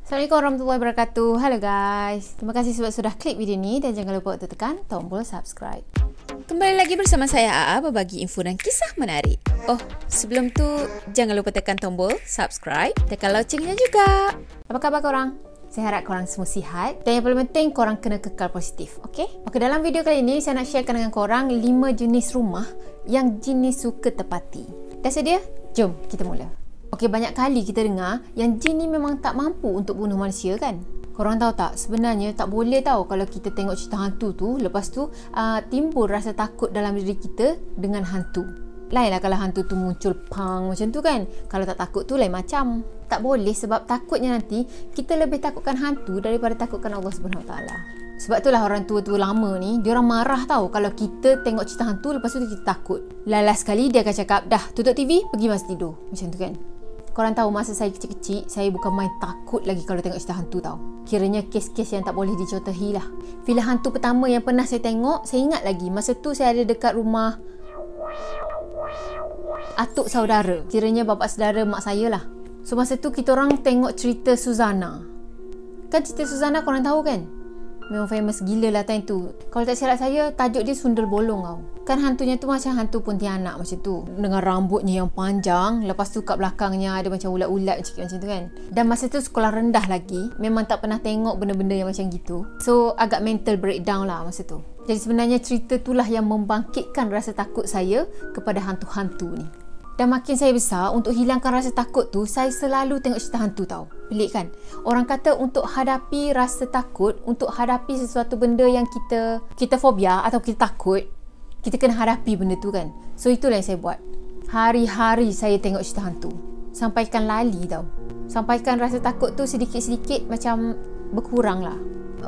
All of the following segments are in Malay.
Assalamualaikum warahmatullahi wabarakatuh. Halo guys, terima kasih sebab sudah klik video ni dan jangan lupa untuk tekan tombol subscribe. Kembali lagi bersama saya AA berbagi info dan kisah menarik. Oh, sebelum tu jangan lupa tekan tombol subscribe, tekan loncengnya juga. Apa khabar korang? Saya harap korang semua sihat dan yang paling penting korang kena kekal positif, okey? Okey, dalam video kali ini saya nak sharekan dengan korang 5 jenis rumah yang jin ni suka tepati. Dah sedia? Jom kita mula. Okey, banyak kali kita dengar yang jin ni memang tak mampu untuk bunuh manusia kan? Korang tahu tak, sebenarnya tak boleh tahu kalau kita tengok cerita hantu tu, lepas tu timbul rasa takut dalam diri kita dengan hantu. Lainlah kalau hantu tu muncul pang macam tu kan. Kalau tak takut tu lain macam. Tak boleh sebab takutnya nanti kita lebih takutkan hantu daripada takutkan Allah Subhanahu Wa Taala. Sebab itulah orang tua-tua lama ni, diorang marah tahu kalau kita tengok cerita hantu lepas tu kita takut. Lalas sekali dia akan cakap, dah tutup TV, pergi masa tidur. Macam tu kan. Korang tahu masa saya kecil-kecil, saya bukan main takut lagi kalau tengok cerita hantu tau. Kiranya kes-kes yang tak boleh dicontohi lah. Filem hantu pertama yang pernah saya tengok, saya ingat lagi. Masa tu saya ada dekat rumah atuk saudara. Kiranya bapa saudara mak saya lah. So masa tu kita orang tengok cerita Suzana. Kan cerita Suzana korang tahu kan? Memang famous gila lah time tu. Kalau tak silap saya, tajuk dia Sundel Bolong tau. Kan hantunya tu macam hantu Pontianak macam tu. Dengan rambutnya yang panjang. Lepas tu kat belakangnya ada macam ulat-ulat macam tu kan. Dan masa tu sekolah rendah lagi. Memang tak pernah tengok benda-benda yang macam gitu. So agak mental breakdown lah masa tu. Jadi sebenarnya cerita itulah yang membangkitkan rasa takut saya kepada hantu-hantu ni. Dan makin saya besar, untuk hilangkan rasa takut tu, saya selalu tengok cerita hantu tau. Pelik kan? Orang kata untuk hadapi rasa takut, untuk hadapi sesuatu benda yang kita fobia atau kita takut, kita kena hadapi benda tu kan. So itulah yang saya buat. Hari-hari saya tengok cerita hantu. Sampaikan lali tau. Sampaikan rasa takut tu sedikit-sedikit macam berkurang lah.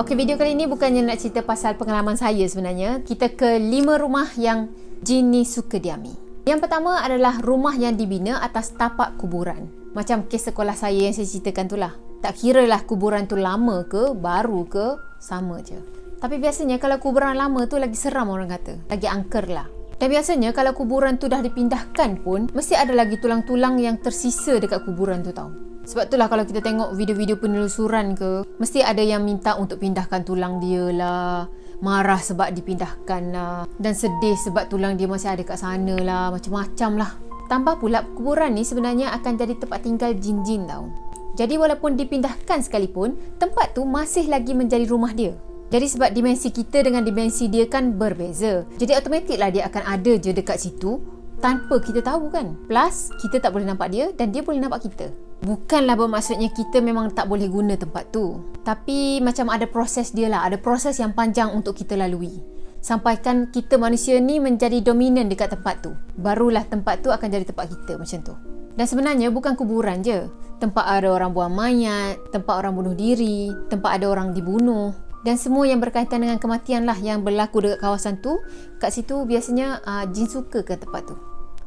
Okey, video kali ni bukannya nak cerita pasal pengalaman saya sebenarnya. Kita ke 5 rumah yang jin ni suka diami. Yang pertama adalah rumah yang dibina atas tapak kuburan. Macam kes sekolah saya yang saya ceritakan tu lah. Tak kira lah kuburan tu lama ke, baru ke, sama je. Tapi biasanya kalau kuburan lama tu lagi seram orang kata. Lagi angker lah. Dan biasanya kalau kuburan tu dah dipindahkan pun, mesti ada lagi tulang-tulang yang tersisa dekat kuburan tu tau. Sebab itulah kalau kita tengok video-video penelusuran ke, mesti ada yang minta untuk pindahkan tulang dia lah. Marah sebab dipindahkan lah. Dan sedih sebab tulang dia masih ada kat sana lah. Macam-macam lah. Tambah pula kuburan ni sebenarnya akan jadi tempat tinggal jin-jin tau. Jadi walaupun dipindahkan sekalipun, tempat tu masih lagi menjadi rumah dia. Jadi sebab dimensi kita dengan dimensi dia kan berbeza. Jadi automatik lah dia akan ada je dekat situ tanpa kita tahu kan. Plus kita tak boleh nampak dia dan dia boleh nampak kita. Bukanlah bermaksudnya kita memang tak boleh guna tempat tu. Tapi macam ada proses dia lah. Ada proses yang panjang untuk kita lalui. Sampaikan kita manusia ni menjadi dominan dekat tempat tu. Barulah tempat tu akan jadi tempat kita macam tu. Dan sebenarnya bukan kuburan je. Tempat ada orang buang mayat, tempat orang bunuh diri, tempat ada orang dibunuh. Dan semua yang berkaitan dengan kematian lah yang berlaku dekat kawasan tu. Kat situ biasanya jin suka ke tempat tu.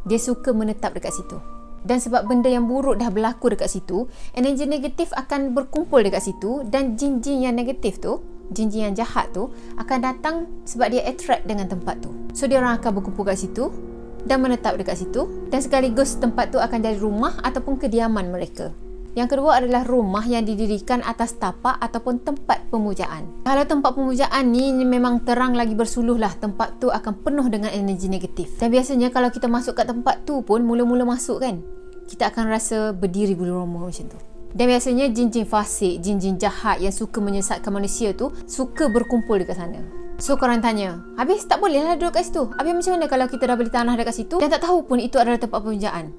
Dia suka menetap dekat situ. Dan sebab benda yang buruk dah berlaku dekat situ, energi negatif akan berkumpul dekat situ dan jin-jin yang negatif tu, jin-jin yang jahat tu akan datang sebab dia attract dengan tempat tu. So dia orang akan berkumpul kat situ dan menetap dekat situ dan sekaligus tempat tu akan jadi rumah ataupun kediaman mereka. Yang kedua adalah rumah yang didirikan atas tapak ataupun tempat pemujaan. Kalau tempat pemujaan ni memang terang lagi bersuluh lah, tempat tu akan penuh dengan energi negatif. Dan biasanya kalau kita masuk kat tempat tu pun, mula-mula masuk kan, kita akan rasa berdiri bulu roma macam tu. Dan biasanya jin-jin fasik, jin-jin jahat yang suka menyesatkan manusia tu, suka berkumpul dekat sana. So korang tanya, habis tak boleh lah duduk kat situ? Habis macam mana kalau kita dah beli tanah dekat situ dan tak tahu pun itu adalah tempat pemujaan?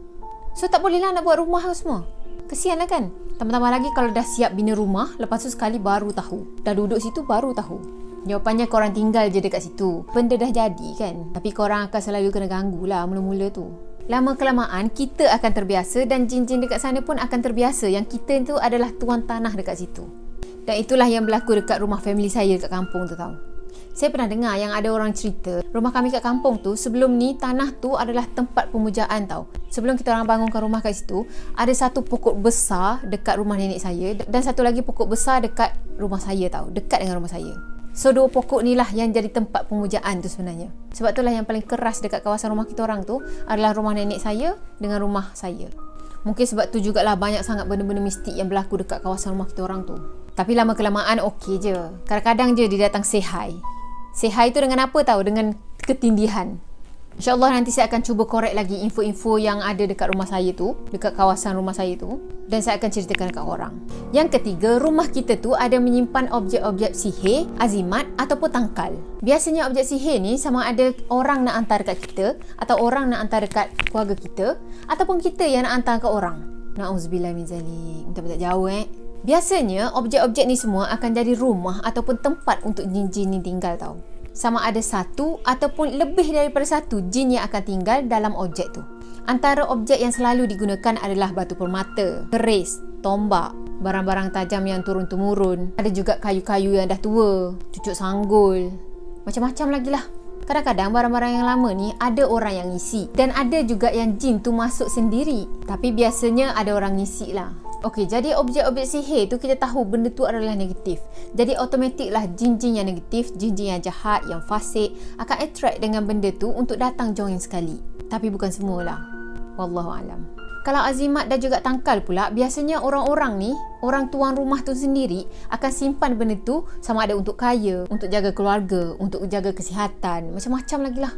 So tak boleh lah nak buat rumah semua? Kesian lah kan? Tambah-tambah lagi kalau dah siap bina rumah, lepas tu sekali baru tahu. Dah duduk situ baru tahu. Jawapannya korang tinggal je dekat situ. Benda dah jadi kan? Tapi korang akan selalu kena ganggu lah mula-mula tu. Lama kelamaan kita akan terbiasa dan jin-jin dekat sana pun akan terbiasa yang kita tu adalah tuan tanah dekat situ. Dan itulah yang berlaku dekat rumah family saya dekat kampung tu tau. Saya pernah dengar yang ada orang cerita rumah kami kat kampung tu sebelum ni tanah tu adalah tempat pemujaan tau. Sebelum kita orang bangunkan rumah kat situ, ada satu pokok besar dekat rumah nenek saya dan satu lagi pokok besar dekat rumah saya tau, dekat dengan rumah saya. So dua pokok ni lah yang jadi tempat pemujaan tu sebenarnya. Sebab itulah yang paling keras dekat kawasan rumah kita orang tu adalah rumah nenek saya dengan rumah saya. Mungkin sebab tu jugalah banyak sangat benda-benda mistik yang berlaku dekat kawasan rumah kita orang tu. Tapi lama kelamaan okey je. Kadang-kadang je dia datang say hi. Say hi tu dengan apa tahu? Dengan ketindihan. InsyaAllah nanti saya akan cuba korek lagi info-info yang ada dekat rumah saya tu, dekat kawasan rumah saya tu, dan saya akan ceritakan dekat orang. Yang ketiga, rumah kita tu ada menyimpan objek-objek sihir, azimat ataupun tangkal. Biasanya objek sihir ni sama ada orang nak hantar dekat kita, atau orang nak hantar dekat keluarga kita, ataupun kita yang nak hantar ke orang. Na'udzubillah min zalik. Minta jauh Biasanya objek-objek ni semua akan jadi rumah ataupun tempat untuk jin-jin ni tinggal tau. Sama ada satu ataupun lebih daripada satu jin yang akan tinggal dalam objek tu. Antara objek yang selalu digunakan adalah batu permata, keris, tombak, barang-barang tajam yang turun-temurun. Ada juga kayu-kayu yang dah tua, cucuk sanggul, macam-macam lagi lah. Kadang-kadang barang-barang yang lama ni ada orang yang ngisi. Dan ada juga yang jin tu masuk sendiri. Tapi biasanya ada orang ngisi lah. Okey, jadi objek-objek sihir tu kita tahu benda tu adalah negatif. Jadi automatik lah jin-jin yang negatif, jin-jin yang jahat, yang fasik akan attract dengan benda tu untuk datang join sekali. Tapi bukan semualah. Wallahualam. Kalau azimat dan juga tangkal pula, biasanya orang-orang ni, orang tuan rumah tu sendiri akan simpan benda tu sama ada untuk kaya, untuk jaga keluarga, untuk jaga kesihatan, macam-macam lagi lah.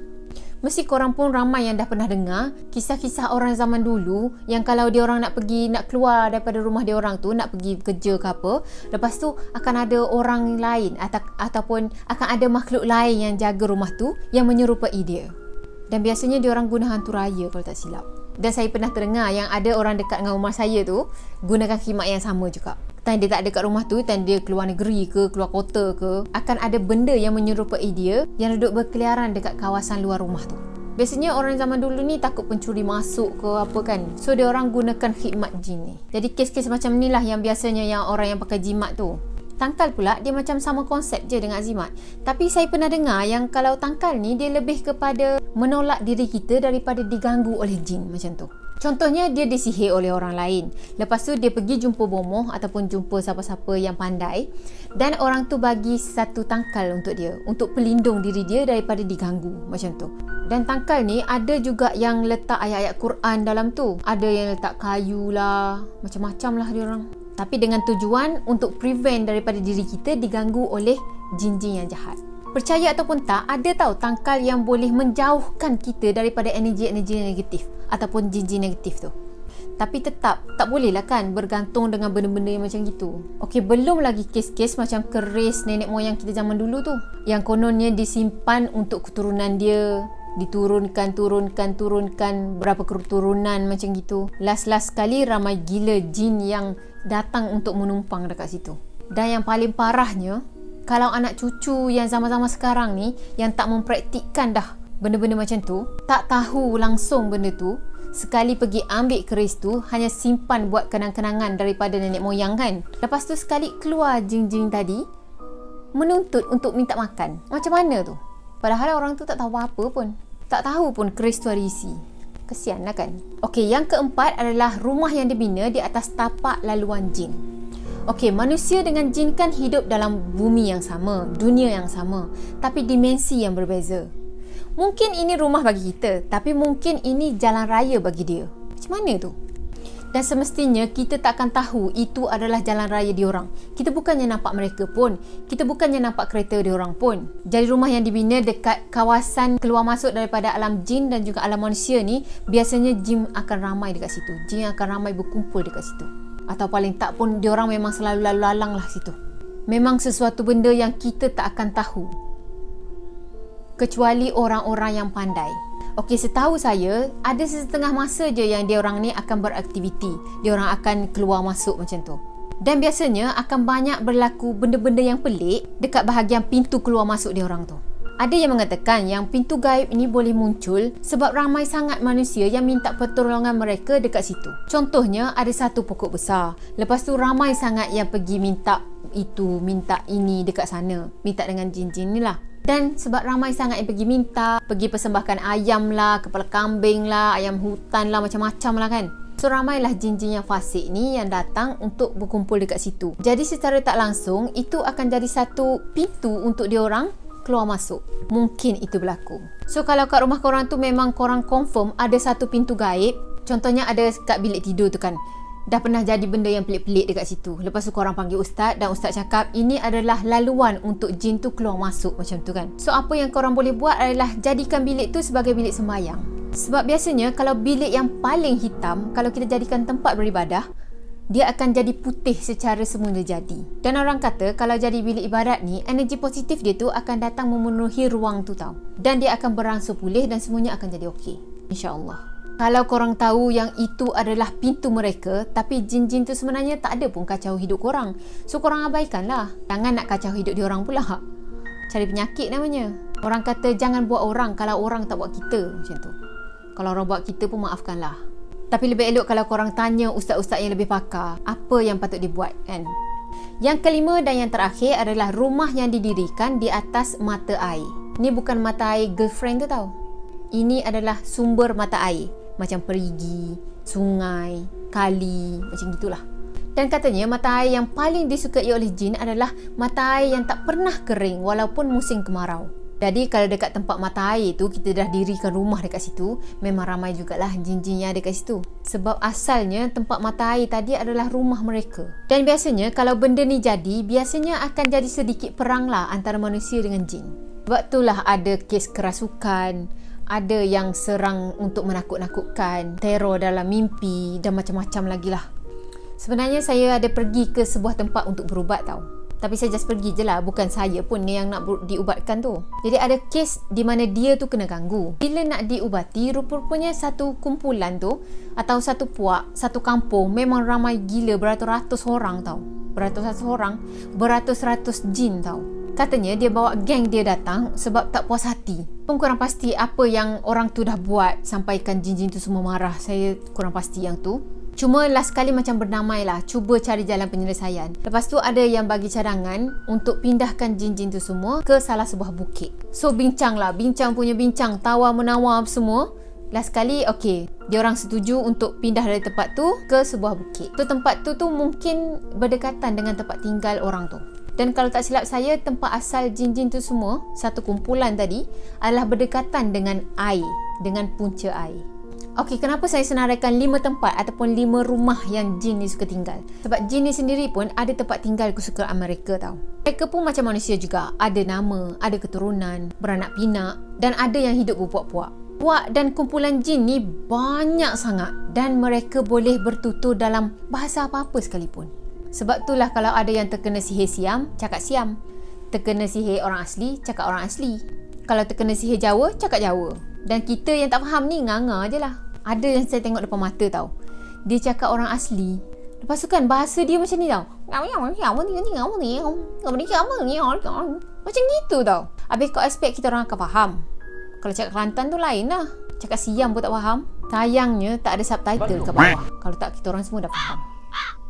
Mesti korang pun ramai yang dah pernah dengar kisah-kisah orang zaman dulu yang kalau dia orang nak pergi, nak keluar daripada rumah dia orang tu, nak pergi kerja ke apa, lepas tu akan ada orang lain ataupun akan ada makhluk lain yang jaga rumah tu yang menyerupai dia. Dan biasanya dia orang guna hantu raya kalau tak silap. Dan saya pernah terdengar yang ada orang dekat dengan rumah saya tu gunakan khidmat yang sama juga. Time dia tak ada kat rumah tu, time dia keluar negeri ke, keluar kota ke, akan ada benda yang menyerupai dia yang duduk berkeliaran dekat kawasan luar rumah tu. Biasanya orang zaman dulu ni takut pencuri masuk ke apa kan. So dia orang gunakan khidmat jin ni. Jadi kes-kes macam ni lah yang biasanya yang orang yang pakai jimat tu. Tangkal pula dia macam sama konsep je dengan azimat. Tapi saya pernah dengar yang kalau tangkal ni dia lebih kepada menolak diri kita daripada diganggu oleh jin macam tu. Contohnya dia disihir oleh orang lain. Lepas tu dia pergi jumpa bomoh ataupun jumpa siapa-siapa yang pandai dan orang tu bagi satu tangkal untuk dia, untuk pelindung diri dia daripada diganggu macam tu. Dan tangkal ni ada juga yang letak ayat-ayat Quran dalam tu. Ada yang letak kayu lah, macam-macam lah dia orang. Tapi dengan tujuan untuk prevent daripada diri kita diganggu oleh jin-jin yang jahat. Percaya ataupun tak, ada tahu tangkal yang boleh menjauhkan kita daripada energi-energi negatif ataupun jin-jin negatif tu. Tapi tetap tak boleh lah kan bergantung dengan benda-benda yang macam gitu. Okey, belum lagi kes-kes macam keris nenek moyang kita zaman dulu tu, yang kononnya disimpan untuk keturunan dia, diturunkan berapa keturunan macam gitu. Last sekali ramai gila jin yang datang untuk menumpang dekat situ. Dan yang paling parahnya, kalau anak cucu yang zaman-zaman sekarang ni yang tak mempraktikkan dah benda-benda macam tu, tak tahu langsung benda tu, sekali pergi ambil keris tu hanya simpan buat kenang-kenangan daripada nenek moyang kan. Lepas tu sekali keluar jin-jin tadi menuntut untuk minta makan. Macam mana tu? Padahal orang tu tak tahu apa pun. Tak tahu pun keris tu ada isi. Kesian lah kan. Okey, yang keempat adalah rumah yang dibina di atas tapak laluan jin. Okey, manusia dengan jin kan hidup dalam bumi yang sama, dunia yang sama, tapi dimensi yang berbeza. Mungkin ini rumah bagi kita, tapi mungkin ini jalan raya bagi dia. Macam mana tu? Dan semestinya kita tak akan tahu itu adalah jalan raya diorang. Kita bukannya nampak mereka pun. Kita bukannya nampak kereta diorang pun. Jadi rumah yang dibina dekat kawasan keluar masuk daripada alam jin dan juga alam manusia ni, biasanya jin akan ramai dekat situ. Jin akan ramai berkumpul dekat situ. Atau paling tak pun diorang memang selalu lalu-lalang lah situ. Memang sesuatu benda yang kita tak akan tahu, kecuali orang-orang yang pandai. Okey, setahu saya ada setengah masa je yang diorang ni akan beraktiviti. Diorang akan keluar masuk macam tu. Dan biasanya akan banyak berlaku benda-benda yang pelik dekat bahagian pintu keluar masuk diorang tu. Ada yang mengatakan yang pintu gaib ini boleh muncul sebab ramai sangat manusia yang minta pertolongan mereka dekat situ. Contohnya ada satu pokok besar. Lepas tu ramai sangat yang pergi minta itu, minta ini dekat sana. Minta dengan jin-jin ni lah. Dan sebab ramai sangat yang pergi minta, pergi persembahkan ayam lah, kepala kambing lah, ayam hutan lah, macam-macam lah kan. So ramailah jin-jin yang fasik ni yang datang untuk berkumpul dekat situ. Jadi secara tak langsung, itu akan jadi satu pintu untuk diorang keluar masuk. Mungkin itu berlaku. So kalau kat rumah korang tu memang korang confirm ada satu pintu gaib, Contohnya ada kat bilik tidur tu kan, dah pernah jadi benda yang pelik-pelik dekat situ. Lepas tu korang panggil ustaz dan ustaz cakap ini adalah laluan untuk jin tu keluar masuk macam tu kan. So apa yang korang boleh buat adalah jadikan bilik tu sebagai bilik sembahyang. Sebab biasanya kalau bilik yang paling hitam, kalau kita jadikan tempat beribadah, dia akan jadi putih secara semula jadi. Dan orang kata kalau jadi bilik ibadat ni, energi positif dia tu akan datang memenuhi ruang tu tau. Dan dia akan berangsur pulih dan semuanya akan jadi okey. InsyaAllah. Kalau korang tahu yang itu adalah pintu mereka, tapi jin-jin tu sebenarnya tak ada pun kacau hidup korang. So korang abaikanlah. Jangan nak kacau hidup diorang pula. Cari penyakit namanya. Orang kata jangan buat orang kalau orang tak buat kita. Macam tu. Kalau orang buat kita pun maafkanlah. Tapi lebih elok kalau korang tanya ustaz-ustaz yang lebih pakar apa yang patut dibuat kan. Yang kelima dan yang terakhir adalah rumah yang didirikan di atas mata air. Ni bukan mata air girlfriend tu tau. Ini adalah sumber mata air. Macam perigi, sungai, kali, macam gitulah. Dan katanya mata air yang paling disukai oleh jin adalah mata air yang tak pernah kering walaupun musim kemarau. Jadi kalau dekat tempat mata air tu kita dah dirikan rumah dekat situ, memang ramai jugalah jin-jin yang ada kat situ. Sebab asalnya tempat mata air tadi adalah rumah mereka. Dan biasanya kalau benda ni jadi, biasanya akan jadi sedikit perang lah antara manusia dengan jin. Sebab itulah ada kes kerasukan, ada yang serang untuk menakut-nakutkan, teror dalam mimpi dan macam-macam lagi lah. Sebenarnya saya ada pergi ke sebuah tempat untuk berubat tau. Tapi saya just pergi je lah. Bukan saya pun yang nak diubatkan tu. Jadi ada kes di mana dia tu kena ganggu. Bila nak diubati, rupa-rupanya satu kumpulan tu atau satu puak, satu kampung memang ramai gila, beratus-ratus orang tau. Beratus-ratus orang, beratus-ratus jin tau. Katanya dia bawa geng dia datang sebab tak puas hati. Pun kurang pasti apa yang orang tu dah buat sampaikan jin-jin tu semua marah. Saya kurang pasti yang tu. Cuma last kali macam berdamai lah, cuba cari jalan penyelesaian. Lepas tu ada yang bagi cadangan untuk pindahkan jin-jin tu semua ke salah sebuah bukit. So bincang lah, bincang punya bincang, tawar-menawar semua. Last kali okey, dia orang setuju untuk pindah dari tempat tu ke sebuah bukit. So tempat tu mungkin berdekatan dengan tempat tinggal orang tu. Dan kalau tak silap saya, tempat asal jin-jin tu semua, satu kumpulan tadi, adalah berdekatan dengan air, dengan punca air. Okey, kenapa saya senaraikan 5 tempat ataupun 5 rumah yang jin ni suka tinggal? Sebab jin ni sendiri pun ada tempat tinggal kesukaan mereka tau. Mereka pun macam manusia juga. Ada nama, ada keturunan, beranak pinak dan ada yang hidup berpuak-puak. Puak dan kumpulan jin ni banyak sangat dan mereka boleh bertutur dalam bahasa apa-apa sekalipun. Sebab itulah kalau ada yang terkena sihir siam, cakap siam. Terkena sihir orang asli, cakap orang asli. Kalau terkena sihir Jawa, cakap Jawa. Dan kita yang tak faham ni nganga je lah. Ada yang saya tengok depan mata tau. Dia cakap orang asli. Lepas tu kan bahasa dia macam ni tau. Macam gitu tau. Habis kau expect kita orang akan faham. Kalau cakap Kelantan tu lain lah. Cakap siam pun tak faham. Sayangnya tak ada subtitle kat bawah. Kalau tak kita orang semua dah faham.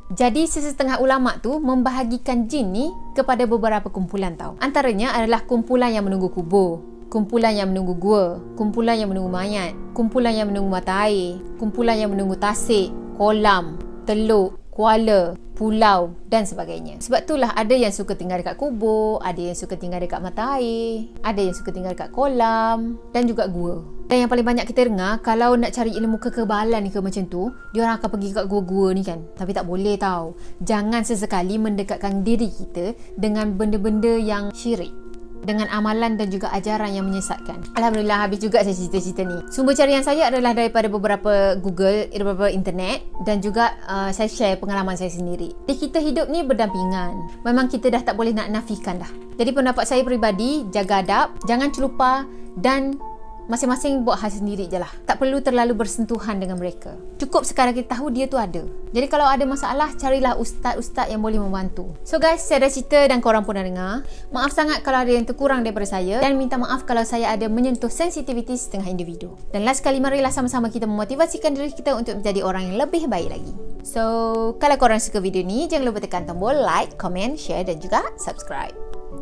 Jadi sesetengah ulama tu membahagikan jin ni kepada beberapa kumpulan tau. Antaranya adalah kumpulan yang menunggu kubur, kumpulan yang menunggu gua, kumpulan yang menunggu mayat, kumpulan yang menunggu mata air, kumpulan yang menunggu tasik, kolam, teluk, kuala, pulau dan sebagainya. Sebab itulah ada yang suka tinggal dekat kubur, ada yang suka tinggal dekat mata air, ada yang suka tinggal dekat kolam dan juga gua. Dan yang paling banyak kita dengar, kalau nak cari ilmu kekebalan ke macam tu, diorang akan pergi kat gua-gua ni kan. Tapi tak boleh tau. Jangan sesekali mendekatkan diri kita dengan benda-benda yang syirik, dengan amalan dan juga ajaran yang menyesatkan. Alhamdulillah habis juga saya cerita-cerita ni. Sumber carian saya adalah daripada beberapa Google, beberapa internet dan juga saya share pengalaman saya sendiri. Jadi kita hidup ni berdampingan. Memang kita dah tak boleh nak nafikan dah. Jadi pendapat saya peribadi, jaga adab, jangan celupa dan masing-masing buat hal sendiri je lah. Tak perlu terlalu bersentuhan dengan mereka. Cukup sekarang kita tahu dia tu ada. Jadi kalau ada masalah, carilah ustaz-ustaz yang boleh membantu. So guys, saya dah cerita dan korang pun dah dengar. Maaf sangat kalau ada yang terkurang daripada saya. Dan minta maaf kalau saya ada menyentuh sensitiviti setengah individu. Dan last kali, marilah sama-sama kita memotivasikan diri kita untuk menjadi orang yang lebih baik lagi. So, kalau korang suka video ni, jangan lupa tekan tombol like, comment, share dan juga subscribe.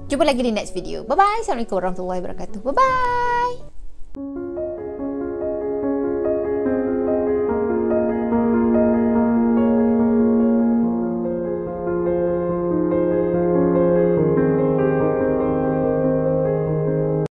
Jumpa lagi di next video. Bye-bye. Assalamualaikum warahmatullahi wabarakatuh. Bye-bye.